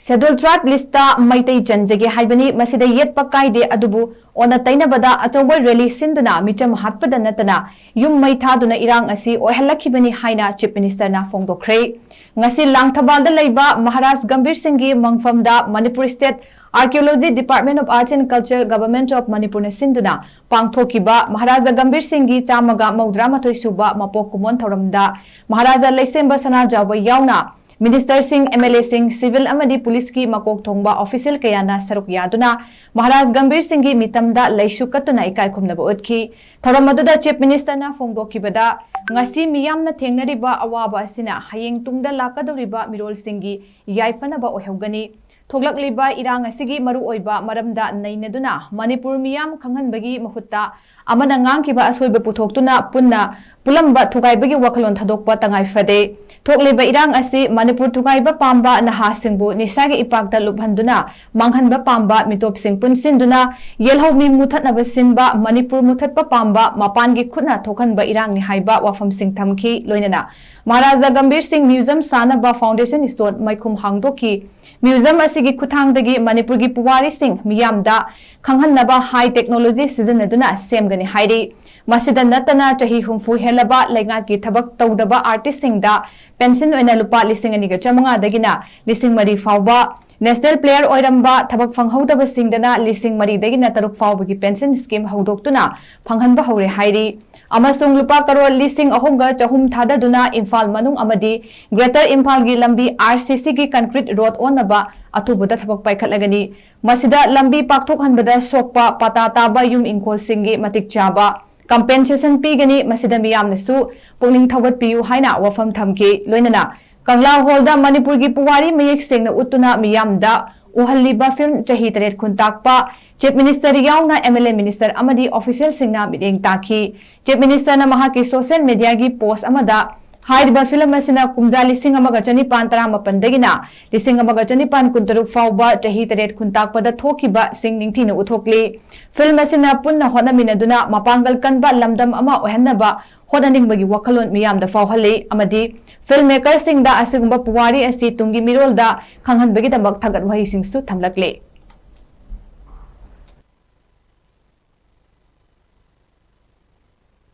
Schedule Tribe Lista Meiteis Janjage Haibani Masida Yet Pakaide Adubu on a Tainabada Atoba Rally Sinduna Micham Hatpada Natana Yum Maitaduna Irang Asi or Halakibani Haina Chief Minister na Fondo Kray Ngasi Lang Tabalda Laiba Maharaj Gambir Singhi Mangfamda Manipur State Archaeology Department of Arts and Culture Government of Manipur Sinduna Pangthokiba Maharaja Gambir Singhi Chamaga Maudramatoi Suba Mapokumon Thoramda Maharaja Laisemba Sana Jawa Yauna Minister Singh, MLA Singh, Civil Amadi Police ki Makok Thongba Official Kayana Saruk Yaduna, Maharaj Gambir Singhi Mitamda Laishukatuna Ikai Kumnaba Utki, Thoramaduda Chief Minister na Fongdo Kibada, Ngasi Miyamna Tengnariba Awaba Asina, Haying Tungda Lakadoriba Mirol Singhi, Yaifanaba Ohogani, Thoglak Liba Irang Asigi Maru Oiba, Maramda Nainaduna, Manipur Miyam Kangan Bagi Mahutta, Amanangang Kiba Asweba Putoktuna, Punna, Pulamba Tugaibagi Wakalon Tadokpa Tangai Fade. Thokleba irang asi Manipur Tugaiba Pamba Naha Singbu Nisagi Ipagda Lubhanduna Manghanba Pamba Mitop Sing Punsinduna Yelho Mi Mutat Nabasinba Manipur Mutatpa Pamba Mapangi Kuna Tokanba Irang ni Haiba Wafam Sing Tamki Loinana Maharaja Gambir Singh Museum Sanaba Foundation Store Maikum Hangdoki Museum Asigi Kutangdagi Manipurgi Puwari Singh Miyamda Kanghanaba High Technology Season Aduna Semgani Haidi Masida Natana Chahi Humfu Helaba Langaki Tabak Tawdaba Artist Singda Pension oina lupa lising aniga chamanga dagina lising mari fawba National Player oiramba thabak phanghauda singdana lising mari dagina taruk fawbagi pension scheme haudoktuna phanghanba haure hairi amasung lupa karol lising ahomga chahum thadaduna Imphal manung amadi Greater Imphal gi lambi RCC gi concrete road onaba atubuda thabak paikhatlagani masida lambi pakthok hanbada sokpa patata ba yum inkol singi matik chaba Compensation Pigani Masida Miyam Nasu, Pulling Tawat Piu Haina, Wafam Tamki, Loinana, Kangla Holda, Manipurgi Puwari, Mayek Sing, Utuna Miyam da, Uhaliba Film, Chahitaret Kuntakpa, Chief Minister Yauna, MLA Minister Amadi, Official Singna Biding Taki, Chief Minister Namahaki Social Media Gi Post Amada, Haiba Film Masina Kumja Lising Amagachani Pantarama Pandagina, Lising Amagachani Pan Kuntaruk Fauba, Chahitaret Kuntakpa, the Tokiba, Singing Tina Utokli. Film Masina Punna Hona Minaduna, Mapangal Kanba, Lamdam Ama, Ohanaba, Hodaning Bagi Wakalon Miyam the Fauhale, Amadi, filmmaker Sing da Asingba Puwari Asi Tungi Mirolda, Kanghan Begita Baktagat Wahising Su Tamlakle.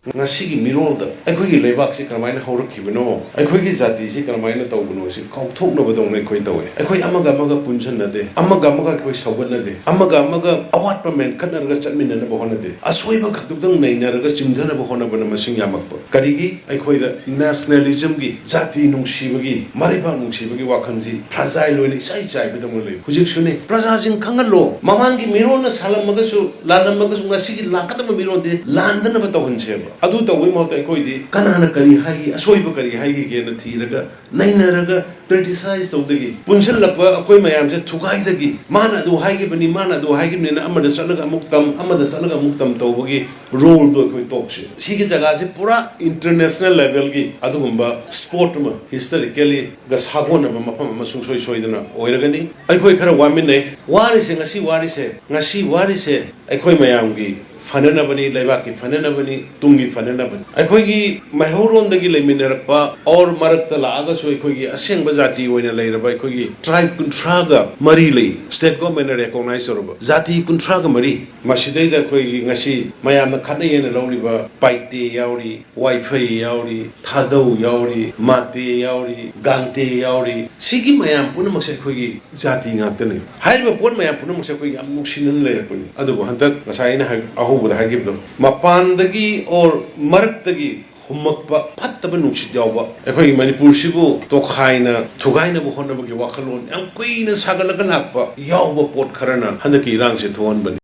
Ngasigi mirolda akhoi leibak si kramaina haurakibano akhoi jati si kramaina tawbuno si kauthokna badong nei khoi tawe akhoi amaga punsan nade amaga khoi sauban nade amaga awat permen khanarga chatmina na bohona de asoiba khadukdang nei naraga chimdana bohona bana masing yamakpa karigi akhoi da nationalism gi jati nungsibagi mariba nungsibagi wakhanji fragile loini sai chai bedong lei hujik sune prajajin khangalo mamangi mirona salamaga su lanamaga su ngasigi lakatama mironde landana ba tawhanse Adu tawi mau tai koi di kanana kari hai asoiba kari hai gi na thiraga nainaraga criticize tawdagi punchal lapa akoi mayam se thugai dagi mana du hai gi bani mana du hai gi ne amada salaga muktam tawbagi role do koi tokse sigi jaga se pura international level gi adu humba sport ma historically ga sagona ma mafam ma sungsoi soidana oiragani ai koi khara wamin nei warise ngasi warise ai koi mayam gi fanana bani laibaki fanana bani tungi fanana bani akhoi gi mahauron dagi leiminarakpa or marakta laaga so akhoi gi aseng bajati oina leiraba akhoi gi tribe kuntraga mari lei state government recognize roba jati kuntraga mari masidai da akhoi gi ngasi mayam na khana yena lawriba paite yauri wifi yauri thadau yauri mate yauri gante yauri sigi mayam punam se akhoi gi jati ngakta ne haiba pon mayam punam se akhoi gi amuksinan leirapani adu hantak ngasai na ahubuda hagibdo mapandagi or marakdagi hummakpa phattaba nungsit yawba akhoi manipur sibu tokhaina thugaina bu honnabagi wakalon yang kuina sagalaga lakpa yawba pot kharana handaki irang se thon bani